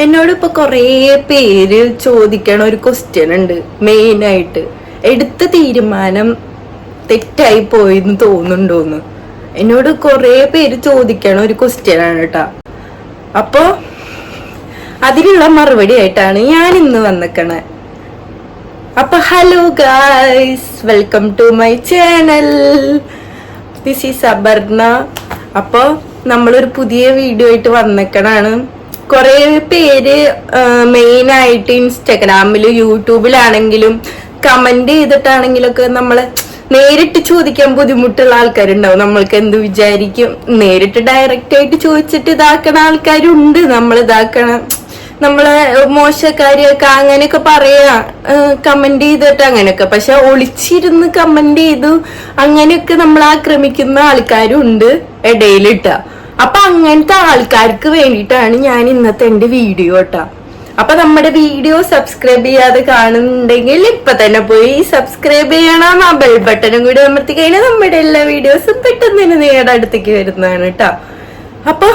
എന്നോട് ഇപ്പൊ കൊറേ പേര് ചോദിക്കണ ഒരു ക്വസ്റ്റ്യൻ ഉണ്ട്. മെയിൻ ആയിട്ട് എടുത്ത തീരുമാനം തെറ്റായി പോയെന്ന് തോന്നുന്നുണ്ടോന്ന് എന്നോട് കൊറേ പേര് ചോദിക്കണ ഒരു ക്വസ്റ്റ്യൻ ആണ് കേട്ടാ. അപ്പൊ അതിനുള്ള മറുപടി ആയിട്ടാണ് ഞാൻ ഇന്ന് വന്നിക്കണേ. അപ്പൊ hello guys, welcome to my channel. This is Aparna. അപ്പൊ നമ്മളൊരു പുതിയ വീഡിയോ ആയിട്ട് വന്നിക്കണാണ്. കുറെ പേര് മെയിൻ ആയിട്ട് ഇൻസ്റ്റാഗ്രാമിലും യൂട്യൂബിലാണെങ്കിലും കമന്റ് ചെയ്തിട്ടാണെങ്കിലും ഒക്കെ നമ്മളെ നേരിട്ട് ചോദിക്കാൻ ബുദ്ധിമുട്ടുള്ള ആൾക്കാരുണ്ടാവും. നമ്മൾക്ക് എന്ത് വിചാരിക്കും, നേരിട്ട് ഡയറക്റ്റ് ആയിട്ട് ചോദിച്ചിട്ട് ഇതാക്കണ ആൾക്കാരുണ്ട്. നമ്മൾ ഇതാക്കണം, നമ്മളെ മോശക്കാരിയൊക്കെ അങ്ങനെയൊക്കെ പറയാ, കമന്റ് ചെയ്തിട്ട് അങ്ങനെയൊക്കെ. പക്ഷെ ഒളിച്ചിരുന്ന് കമന്റ് ചെയ്തു അങ്ങനെയൊക്കെ നമ്മൾ ആക്രമിക്കുന്ന ആൾക്കാരും ഉണ്ട് ഇടയിലിട്ട. അപ്പൊ അങ്ങനത്തെ ആൾക്കാർക്ക് വേണ്ടിയിട്ടാണ് ഞാൻ ഇന്നത്തെ എന്റെ വീഡിയോ കേട്ടാ. അപ്പൊ നമ്മുടെ വീഡിയോ സബ്സ്ക്രൈബ് ചെയ്യാതെ കാണുന്നുണ്ടെങ്കിൽ ഇപ്പൊ തന്നെ പോയി സബ്സ്ക്രൈബ് ചെയ്യണം. ആ ബെൽ ബട്ടണും കൂടി അമർത്തി കഴിഞ്ഞാൽ നമ്മുടെ എല്ലാ വീഡിയോസും പെട്ടെന്ന് തന്നെ നിങ്ങളുടെ അടുത്തേക്ക് വരുന്നതാണ് കേട്ടാ. അപ്പൊ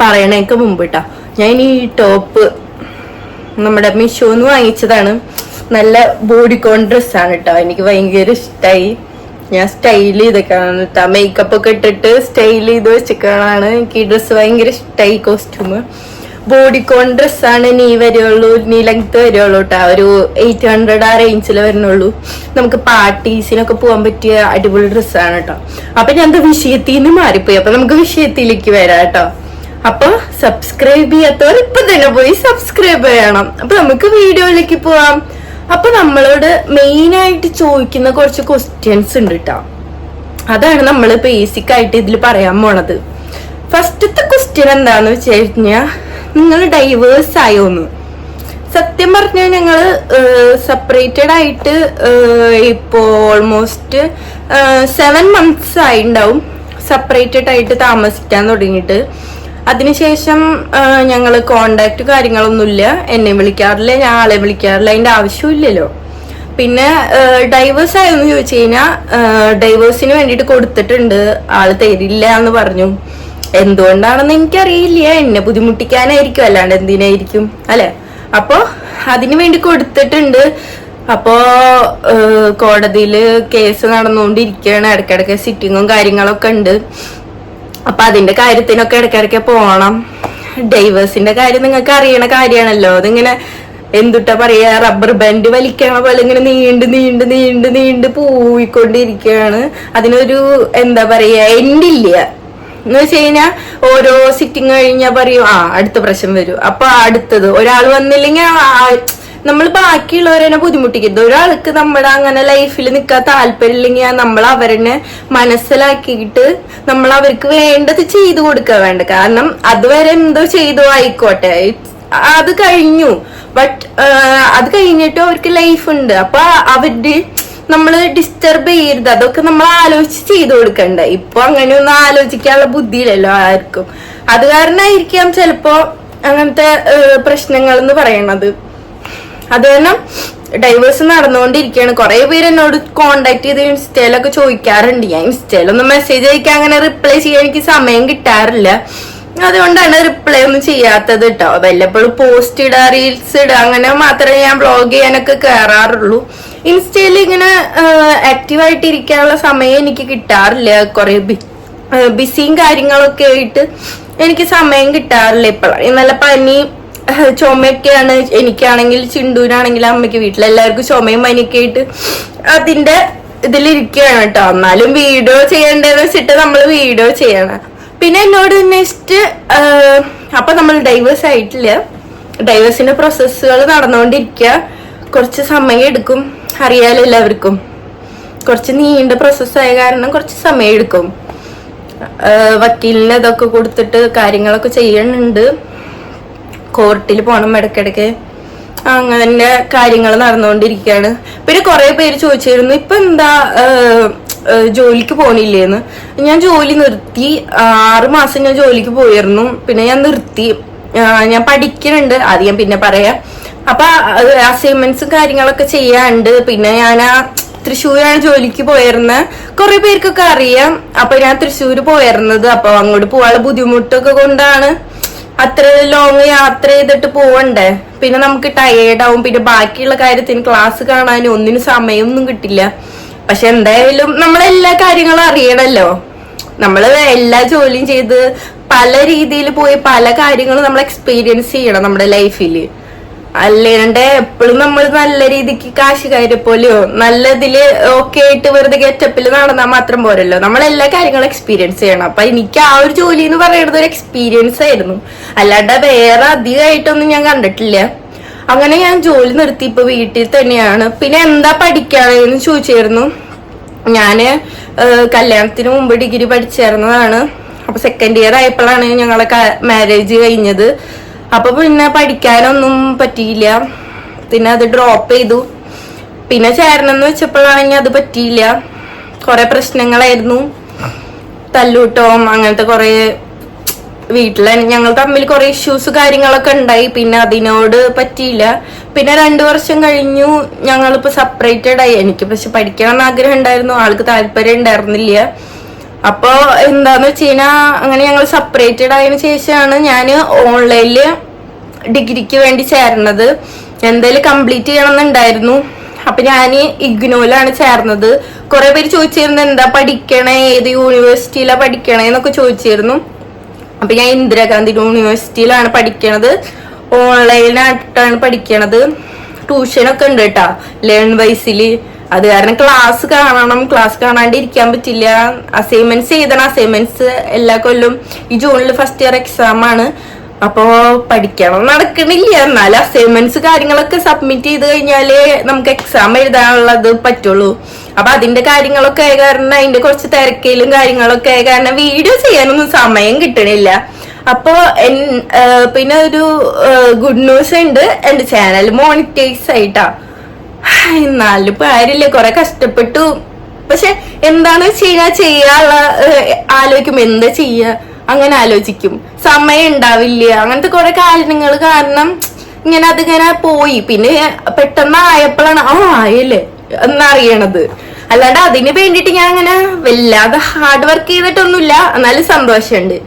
പറയണേക്ക് മുമ്പ് കേട്ടാ, ഞാൻ ഈ ടോപ്പ് നമ്മുടെ മീഷോന്ന് വാങ്ങിച്ചതാണ്. നല്ല ബോഡിക്കോൺ ഡ്രസ്സാണ് കേട്ടോ. എനിക്ക് ഭയങ്കര ഇഷ്ടമായി. ഞാൻ സ്റ്റൈൽ ചെയ്തൊക്കെയാണ് കേട്ടോ. മേക്കപ്പ് ഒക്കെ ഇട്ടിട്ട് സ്റ്റൈൽ ചെയ്ത് വെച്ചേക്കാണ്. എനിക്ക് ഈ ഡ്രസ്സ് ഭയങ്കര ഇഷ്ടമായി. കോസ്റ്റ്യൂം ബോഡിക്കോൺ ഡ്രസ്സാണ്. നീ വരുള്ളൂ, നീ ലെങ്ത് വരുള്ളൂ കേട്ടോ. ഒരു 800 ആ റേഞ്ചിൽ വരുന്നുള്ളൂ. നമുക്ക് പാർട്ടീസിനൊക്കെ പോകാൻ പറ്റിയ അടിപൊളി ഡ്രസ്സാണ് കേട്ടോ. അപ്പൊ ഞാൻ വിഷയത്തിൽ നിന്ന് മാറിപ്പോയി. അപ്പൊ നമുക്ക് വിഷയത്തിലേക്ക് വരാം കേട്ടോ. അപ്പൊ സബ്സ്ക്രൈബ് ചെയ്യാത്തവർ ഇപ്പൊ തന്നെ പോയി സബ്സ്ക്രൈബ് ചെയ്യണം. അപ്പൊ നമുക്ക് വീഡിയോയിലേക്ക് പോവാം. അപ്പൊ നമ്മളോട് മെയിൻ ആയിട്ട് ചോദിക്കുന്ന കുറച്ച് ക്വസ്റ്റ്യൻസ് ഉണ്ട് കേട്ടോ. അതാണ് നമ്മൾ ബേസിക് ആയിട്ട് ഇതിൽ പറയാൻ പോണത്. ഫസ്റ്റത്തെ ക്വസ്റ്റ്യൻ എന്താന്ന് വെച്ച് കഴിഞ്ഞാ, നിങ്ങൾ ഡൈവേഴ്സ് ആയോന്ന്. സത്യം പറഞ്ഞാൽ ഞങ്ങള് സെപ്പറേറ്റഡ് ആയിട്ട് ഇപ്പോ ഓൾമോസ്റ്റ് 7 months ആയിണ്ടാവും സെപ്പറേറ്റഡ് ആയിട്ട് താമസിക്കാൻ തുടങ്ങിയിട്ട്. അതിനുശേഷം ഞങ്ങള് കോണ്ടാക്ട് കാര്യങ്ങളൊന്നുമില്ല. എന്നെ വിളിക്കാറില്ല, ഞാൻ ആളെ വിളിക്കാറില്ല. അതിന്റെ ആവശ്യമില്ലല്ലോ. പിന്നെ ഡൈവേഴ്സ് ആയെന്ന് ചോദിച്ചു കഴിഞ്ഞാൽ ഡൈവേഴ്സിന് വേണ്ടിയിട്ട് കൊടുത്തിട്ടുണ്ട്. ആള് തരില്ല എന്ന് പറഞ്ഞു. എന്തുകൊണ്ടാണെന്ന് എനിക്കറിയില്ല. എന്നെ ബുദ്ധിമുട്ടിക്കാനായിരിക്കും, അല്ലാണ്ട് എന്തിനായിരിക്കും അല്ലെ. അപ്പൊ അതിനു വേണ്ടി കൊടുത്തിട്ടുണ്ട്. അപ്പോ കോടതിയില് കേസ് നടന്നുകൊണ്ടിരിക്കുകയാണ്. ഇടയ്ക്കിടയ്ക്ക് സിറ്റിങ്ങും കാര്യങ്ങളൊക്കെ ഉണ്ട്. അപ്പൊ അതിന്റെ കാര്യത്തിനൊക്കെ ഇടയ്ക്കിടയ്ക്ക് പോണം. ഡൈവേഴ്സിന്റെ കാര്യം നിങ്ങൾക്ക് അറിയണ കാര്യമാണല്ലോ. അതിങ്ങനെ എന്തുട്ടാ പറയാ, റബ്ബർ ബാൻഡ് വലിക്കണ പോലെ ഇങ്ങനെ നീണ്ട് നീണ്ട് നീണ്ട് നീണ്ട് പോയിക്കൊണ്ടിരിക്കുകയാണ്. അതിനൊരു എന്താ പറയാ എൻഡില്ല എന്ന് വെച്ച് കഴിഞ്ഞാൽ ഓരോ സിറ്റിങ് കഴിഞ്ഞാൽ പറയും അടുത്ത പ്രശ്നം വരും. അപ്പൊ അടുത്തത് ഒരാൾ വന്നില്ലെങ്കിൽ നമ്മൾ ബാക്കിയുള്ളവരെ ബുദ്ധിമുട്ടിക്കരുത്. ഒരാൾക്ക് നമ്മുടെ അങ്ങനെ ലൈഫിൽ നിൽക്കാൻ താല്പര്യമില്ലെങ്കിൽ നമ്മൾ അവരെ മനസ്സിലാക്കിയിട്ട് നമ്മൾ അവർക്ക് വേണ്ടത് ചെയ്തു കൊടുക്കുക വേണ്ട. കാരണം അതുവരെ എന്തോ ചെയ്തോ ആയിക്കോട്ടെ, അത് കഴിഞ്ഞു. ബട്ട് അത് കഴിഞ്ഞിട്ട് അവർക്ക് ലൈഫ് ഉണ്ട്. അപ്പൊ അവര് നമ്മള് ഡിസ്റ്റർബ് ചെയ്യരുത്. അതൊക്കെ നമ്മൾ ആലോചിച്ച് ചെയ്തു കൊടുക്കണ്ട. ഇപ്പൊ അങ്ങനെയൊന്നും ആലോചിക്കാനുള്ള ബുദ്ധിയില്ലല്ലോ ആർക്കും. അത് കാരണമായിരിക്കാം ചിലപ്പോ അങ്ങനത്തെ പ്രശ്നങ്ങൾ എന്ന് പറയണത്. അത് കാരണം ഡൈവേഴ്സ് നടന്നുകൊണ്ടിരിക്കുകയാണ്. കുറെ പേര് എന്നോട് കോണ്ടാക്ട് ചെയ്ത് ഇൻസ്റ്റയിലൊക്കെ ചോദിക്കാറുണ്ട്. ഞാൻ ഇൻസ്റ്റയിലൊന്നും മെസ്സേജ് അയക്കാൻ അങ്ങനെ റിപ്ലൈ ചെയ്യാൻ എനിക്ക് സമയം കിട്ടാറില്ല. അതുകൊണ്ടാണ് റിപ്ലൈ ഒന്നും ചെയ്യാത്തത് കേട്ടോ. വല്ലപ്പോഴും പോസ്റ്റ് ഇടുക, റീൽസ് ഇടുക, അങ്ങനെ മാത്രമേ ഞാൻ വ്ളോഗ് ചെയ്യാനൊക്കെ കയറാറുള്ളൂ. ഇൻസ്റ്റയിൽ ഇങ്ങനെ ആക്റ്റീവായിട്ട് ഇരിക്കാനുള്ള സമയം എനിക്ക് കിട്ടാറില്ല. കുറെ ബിസിയും കാര്യങ്ങളൊക്കെ ആയിട്ട് എനിക്ക് സമയം കിട്ടാറില്ല. ഇപ്പോഴാണ് നല്ല പനി ചുമയൊക്കെയാണ്. എനിക്കാണെങ്കിൽ ചിണ്ടൂരാണെങ്കിലും അമ്മയ്ക്ക് വീട്ടിലെല്ലാവർക്കും ചുമയും പനിയൊക്കെ ആയിട്ട് അതിന്റെ ഇതിലിരിക്കുകയാണ് കേട്ടോ. എന്നാലും വീഡിയോ ചെയ്യണ്ടേന്ന് വെച്ചിട്ട് നമ്മൾ വീഡിയോ ചെയ്യണം. പിന്നെ എന്നോട് നെക്സ്റ്റ് അപ്പൊ നമ്മൾ ഡൈവേഴ്സ് ആയിട്ടില്ല. ഡൈവേഴ്സിന്റെ പ്രോസസ്സുകൾ നടന്നുകൊണ്ടിരിക്കുക. കുറച്ച് സമയം എടുക്കും, അറിയാലോ എല്ലാവർക്കും. കുറച്ച് നീണ്ട പ്രോസസ്സായ കാരണം കുറച്ച് സമയം എടുക്കും. വക്കീലിന് ഇതൊക്കെ കൊടുത്തിട്ട് കാര്യങ്ങളൊക്കെ ചെയ്യുന്നുണ്ട്. കോർട്ടിൽ പോണം ഇടയ്ക്കിടയ്ക്ക്. അങ്ങനെ കാര്യങ്ങൾ നടന്നുകൊണ്ടിരിക്കുകയാണ്. പിന്നെ കുറെ പേര് ചോദിച്ചിരുന്നു ഇപ്പൊ എന്താ ജോലിക്ക് പോണില്ലേന്ന്. ഞാൻ ജോലി നിർത്തി. 6 മാസം ഞാൻ ജോലിക്ക് പോയിരുന്നു. പിന്നെ ഞാൻ നിർത്തി. ഞാൻ പഠിക്കുന്നുണ്ട്, അത് ഞാൻ പിന്നെ പറയാം. അപ്പൊ അസൈൻമെന്റ്സും കാര്യങ്ങളൊക്കെ ചെയ്യാണ്ട്. പിന്നെ ഞാൻ തൃശ്ശൂരാണ് ജോലിക്ക് പോയിരുന്നത്. കുറെ പേർക്കൊക്കെ അറിയാം. അപ്പൊ ഞാൻ തൃശ്ശൂര് പോയിരുന്നത്. അപ്പൊ അങ്ങോട്ട് പോകാനുള്ള ബുദ്ധിമുട്ടൊക്കെ കൊണ്ടാണ് അത്ര ലോങ് യാത്ര ചെയ്തിട്ട് പോവണ്ടേ, പിന്നെ നമുക്ക് ടയേർഡാവും, പിന്നെ ബാക്കിയുള്ള കാര്യത്തിന് ക്ലാസ് കാണാനും ഒന്നിനും സമയമൊന്നും കിട്ടില്ല. പക്ഷെ എന്തായാലും നമ്മളെല്ലാ കാര്യങ്ങളും അറിയണല്ലോ. നമ്മള് എല്ലാ ജോലിയും ചെയ്ത് പല രീതിയിൽ പോയി പല കാര്യങ്ങളും നമ്മൾ എക്സ്പീരിയൻസ് ചെയ്യണം നമ്മുടെ ലൈഫിൽ. അല്ലാണ്ട് എപ്പോഴും നമ്മൾ നല്ല രീതിക്ക് കാശുകാരെ പോലെയോ നല്ലതില് ഓക്കെ ആയിട്ട് വെറുതെ ഗെറ്റപ്പിൽ നടന്നാൽ മാത്രം പോരല്ലോ. നമ്മൾ എല്ലാ കാര്യങ്ങളും എക്സ്പീരിയൻസ് ചെയ്യണം. അപ്പൊ എനിക്ക് ആ ഒരു ജോലി എന്ന് പറയുന്നത് ഒരു എക്സ്പീരിയൻസ് ആയിരുന്നു, അല്ലാണ്ട് വേറെ അധികമായിട്ടൊന്നും ഞാൻ കണ്ടിട്ടില്ല. അങ്ങനെ ഞാൻ ജോലി നിർത്തി, ഇപ്പൊ വീട്ടിൽ തന്നെയാണ്. പിന്നെ എന്താ പഠിക്കാണെന്ന് ചോദിച്ചായിരുന്നു. ഞാന് കല്യാണത്തിന് മുമ്പ് ഡിഗ്രി പഠിച്ചിരുന്നതാണ്. അപ്പൊ സെക്കൻഡ് ഇയർ ആയപ്പോഴാണ് ഞങ്ങളെ മാരേജ് കഴിഞ്ഞത്. അപ്പൊ പിന്നെ പഠിക്കാനൊന്നും പറ്റിയില്ല, പിന്നെ അത് ഡ്രോപ്പ് ചെയ്തു. പിന്നെ ചേരണമെന്ന് വെച്ചപ്പോഴാണെങ്കിൽ അത് പറ്റിയില്ല, കുറെ പ്രശ്നങ്ങളായിരുന്നു, തല്ലൂട്ടവും അങ്ങനത്തെ കുറെ വീട്ടിലെ ഞങ്ങൾ തമ്മിൽ കുറെ ഇഷ്യൂസ് കാര്യങ്ങളൊക്കെ ഉണ്ടായി. പിന്നെ അതിനോട് പറ്റിയില്ല. പിന്നെ 2 വർഷം കഴിഞ്ഞു ഞങ്ങളിപ്പോ സെപ്പറേറ്റഡ് ആയി. എനിക്ക് പക്ഷെ പഠിക്കണം ആഗ്രഹം ഉണ്ടായിരുന്നു, ആൾക്ക് താല്പര്യം ഉണ്ടായിരുന്നില്ല. അപ്പൊ എന്താന്ന് വെച്ച് കഴിഞ്ഞാ അങ്ങനെ ഞങ്ങൾ സെപ്പറേറ്റഡ് ആയതിനു ശേഷമാണ് ഞാൻ ഓൺലൈനില് ഡിഗ്രിക്ക് വേണ്ടി ചേർന്നത്. എന്തായാലും കംപ്ലീറ്റ് ചെയ്യണം എന്നുണ്ടായിരുന്നു. അപ്പൊ ഞാൻ ഇഗ്നോയിലാണ് ചേർന്നത്. കുറെ പേര് ചോദിച്ചിരുന്നു എന്താ പഠിക്കണേ, ഏത് യൂണിവേഴ്സിറ്റിയിലാ പഠിക്കണേ എന്നൊക്കെ ചോദിച്ചിരുന്നു. അപ്പൊ ഞാൻ ഇന്ദിരാഗാന്ധി യൂണിവേഴ്സിറ്റിയിലാണ് പഠിക്കണത്, ഓൺലൈനായിട്ടാണ് പഠിക്കണത്. ട്യൂഷനൊക്കെ ഉണ്ട് കേട്ടാ, ലേൺ വൈസില്. അത് കാരണം ക്ലാസ് കാണണം, ക്ലാസ് കാണാണ്ടിരിക്കാൻ പറ്റില്ല. അസൈൻമെന്റ്സ് എഴുതണം. അസൈൻമെന്റ്സ് എല്ലാ കൊല്ലം ഈ ജൂണിൽ ഫസ്റ്റ് ഇയർ എക്സാം ആണ്. അപ്പോ പഠിക്കണം നടക്കണില്ല. എന്നാലും അസൈൻമെന്റ്സ് കാര്യങ്ങളൊക്കെ സബ്മിറ്റ് ചെയ്ത് കഴിഞ്ഞാലേ നമുക്ക് എക്സാം എഴുതാനുള്ളത് പറ്റുള്ളൂ. അപ്പൊ അതിന്റെ കാര്യങ്ങളൊക്കെ ആയ കാരണം, അതിന്റെ കുറച്ച് തിരക്കയിലും കാര്യങ്ങളൊക്കെ ആയ കാരണം വീഡിയോ ചെയ്യാനൊന്നും സമയം കിട്ടണില്ല. അപ്പോ പിന്നെ ഒരു ഗുഡ് ന്യൂസ് ഉണ്ട്, എന്റെ ചാനൽ മോണിറ്റൈസ് ആയിട്ടാ. എന്നാലും ഇപ്പൊ ആരില്ല, കുറെ കഷ്ടപ്പെട്ടു. പക്ഷെ എന്താന്ന് വെച്ച് കഴിഞ്ഞാൽ ചെയ്യാനുള്ള ആലോചിക്കും, എന്താ ചെയ്യാ അങ്ങനെ ആലോചിക്കും, സമയം ഉണ്ടാവില്ല, അങ്ങനത്തെ കുറെ കാര്യങ്ങൾ കാരണം ഇങ്ങനെ അതിങ്ങനെ പോയി. പിന്നെ പെട്ടെന്ന് ആയപ്പോഴാണ് ആയല്ലേ എന്നറിയണത്. അല്ലാണ്ട് അതിന് വേണ്ടിട്ട് ഞാൻ അങ്ങനെ വല്ലാതെ ഹാർഡ് വർക്ക് ചെയ്തിട്ടൊന്നുമില്ല, എന്നാലും സന്തോഷമുണ്ട്.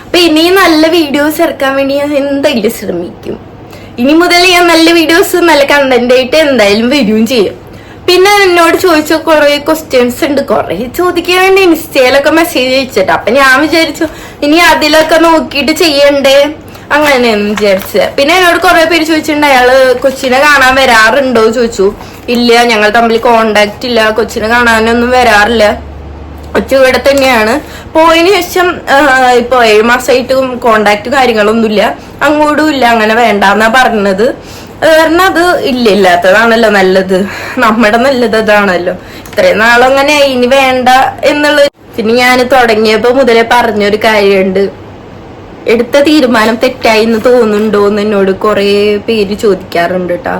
അപ്പൊ ഇനി നല്ല വീഡിയോസ് ഇറക്കാൻ വേണ്ടി ഞാൻ എന്തായാലും ശ്രമിക്കും. ഇനി മുതൽ ഞാൻ നല്ല വീഡിയോസ് നല്ല കണ്ടന്റ് ആയിട്ട് എന്തായാലും വരികയും ചെയ്യും. പിന്നെ എന്നോട് ചോദിച്ച കുറെ ക്വസ്റ്റ്യൻസ് ഉണ്ട്, കുറെ ചോദിക്കാൻ വേണ്ടി ഇൻസ്റ്റയിലൊക്കെ മെസ്സേജ് അയച്ചിട്ട്. അപ്പൊ ഞാൻ വിചാരിച്ചു ഇനി അതിലൊക്കെ നോക്കിയിട്ട് ചെയ്യണ്ടേ അങ്ങനെയെന്ന് വിചാരിച്ച്. പിന്നെ എന്നോട് കുറെ പേര് ചോദിച്ചിട്ടുണ്ട് അയാള് കൊച്ചിനെ കാണാൻ വരാറുണ്ടോ ചോദിച്ചു. ഇല്ല, ഞങ്ങൾ തമ്മിൽ കോണ്ടാക്ട് ഇല്ല, കൊച്ചിനെ കാണാനൊന്നും വരാറില്ല. കൊച്ചു ഇവിടെ തന്നെയാണ്. പോയതിനു ശേഷം ഇപ്പൊ 7 മാസമായിട്ടും കോണ്ടാക്ട് കാര്യങ്ങളൊന്നുമില്ല, അങ്ങോട്ടും ഇല്ല. അങ്ങനെ വേണ്ടെന്നാ പറഞ്ഞത്. കാരണം അത് ഇല്ലാത്തതാണല്ലോ നല്ലത്, നമ്മുടെ നല്ലത് അതാണല്ലോ. ഇത്രയും നാളങ്ങനെ ഇനി വേണ്ട എന്നുള്ളത്. പിന്നെ ഞാൻ തുടങ്ങിയപ്പോ മുതലേ പറഞ്ഞൊരു കാര്യമുണ്ട്, എടുത്ത തീരുമാനം തെറ്റായി എന്ന് തോന്നുന്നുണ്ടോ എന്ന് എന്നോട് കുറെ പേര് ചോദിക്കാറുണ്ട് കേട്ടാ.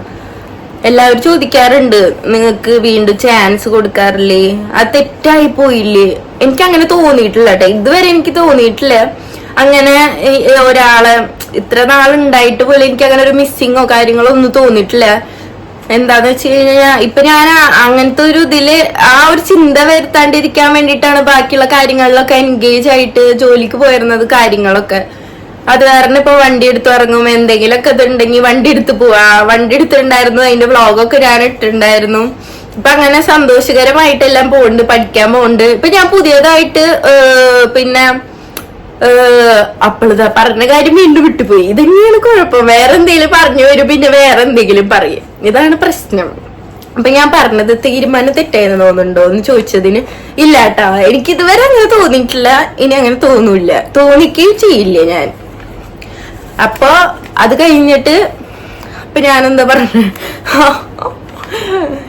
എല്ലാവരും ചോദിക്കാറുണ്ട്, നിങ്ങൾക്ക് വീണ്ടും ചാൻസ് കൊടുക്കാറില്ലേ, അത് തെറ്റായി പോയില്ലേ? എനിക്ക് അങ്ങനെ തോന്നിയിട്ടില്ല കേട്ടോ, ഇതുവരെ എനിക്ക് തോന്നിയിട്ടില്ല. അങ്ങനെ ഒരാളെ ഇത്ര നാളുണ്ടായിട്ട് പോലും എനിക്ക് അങ്ങനെ ഒരു മിസ്സിങ്ങോ കാര്യങ്ങളോ ഒന്നും തോന്നിയിട്ടില്ല. എന്താന്ന് വെച്ച് കഴിഞ്ഞാൽ ഇപ്പൊ ഞാൻ അങ്ങനത്തെ ഒരു ഇതില് ആ ഒരു ചിന്ത വരുത്താണ്ടിരിക്കാൻ വേണ്ടിയിട്ടാണ് ബാക്കിയുള്ള കാര്യങ്ങളിലൊക്കെ എൻഗേജ് ആയിട്ട് ജോലിക്ക് പോയിരുന്നത് കാര്യങ്ങളൊക്കെ. അത് കാരണം ഇപ്പൊ വണ്ടി എടുത്ത് ഇറങ്ങും, എന്തെങ്കിലുമൊക്കെ ഇതുണ്ടെങ്കിൽ വണ്ടി എടുത്ത് പോവാ. വണ്ടി എടുത്തിട്ടുണ്ടായിരുന്നു, അതിന്റെ വ്ളോഗൊക്കെ ഞാൻ ഇട്ടിട്ടുണ്ടായിരുന്നു. ഇപ്പൊ അങ്ങനെ സന്തോഷകരമായിട്ടെല്ലാം പോകുന്നുണ്ട്, പഠിക്കാൻ പോകുന്നുണ്ട്. ഇപ്പൊ ഞാൻ പുതിയതായിട്ട് പിന്നെ അപ്പോഴതാ പറഞ്ഞ കാര്യം വീണ്ടും വിട്ടുപോയി. ഇതന്നെയാണ് കുഴപ്പം, വേറെ എന്തെങ്കിലും പറഞ്ഞു വരും, പിന്നെ വേറെ എന്തെങ്കിലും പറയും, ഇതാണ് പ്രശ്നം. അപ്പൊ ഞാൻ പറഞ്ഞത് തീരുമാനം തെറ്റായെന്ന് തോന്നുന്നുണ്ടോ എന്ന് ചോദിച്ചതിന് ഇല്ല കേട്ടാ, എനിക്ക് ഇതുവരെ അങ്ങനെ തോന്നിയിട്ടില്ല, ഇനി അങ്ങനെ തോന്നൂല്ല, തോന്നിക്കുകയും ചെയ്യില്ല ഞാൻ. അപ്പൊ അത് കഴിഞ്ഞിട്ട് ഇപ്പൊ ഞാനെന്താ പറഞ്ഞ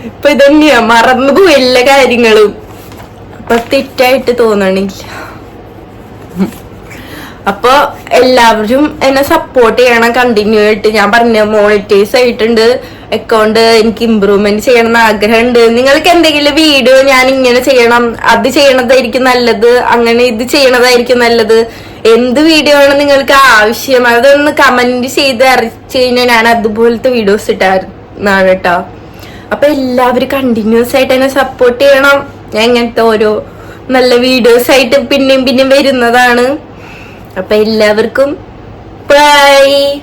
ഇപ്പൊ ഇതന്നെയാ, മറന്നുപോയി എല്ലാ കാര്യങ്ങളും. അപ്പൊ തെറ്റായിട്ട് തോന്നണില്ല. അപ്പൊ എല്ലാവരും എന്നെ സപ്പോർട്ട് ചെയ്യണം കണ്ടിന്യൂ ആയിട്ട്. ഞാൻ പറഞ്ഞ മോണിറ്റൈസ് ആയിട്ടുണ്ട് അക്കൗണ്ട്, എനിക്ക് ഇമ്പ്രൂവ്മെന്റ് ചെയ്യണം എന്ന് ആഗ്രഹമുണ്ട്. നിങ്ങൾക്ക് എന്തെങ്കിലും വീഡിയോ ഞാൻ ഇങ്ങനെ ചെയ്യണം, അത് ചെയ്യണതായിരിക്കും നല്ലത്, അങ്ങനെ ഇത് ചെയ്യണതായിരിക്കും നല്ലത്, എന്ത് വീഡിയോ ആണ് നിങ്ങൾക്ക് ആവശ്യം അതൊന്ന് കമന്റ് ചെയ്ത് അറിയിച്ചു കഴിഞ്ഞാൽ ഞാൻ അതുപോലത്തെ വീഡിയോസ് ഇട്ടാണ് കേട്ടോ. അപ്പൊ എല്ലാവരും കണ്ടിന്യൂസ് ആയിട്ട് എന്നെ സപ്പോർട്ട് ചെയ്യണം. ഞാൻ ഇങ്ങനത്തെ ഓരോ നല്ല വീഡിയോസ് ആയിട്ട് പിന്നെയും വരുന്നതാണ്. അപ്പൊ എല്ലാവർക്കും ബൈ.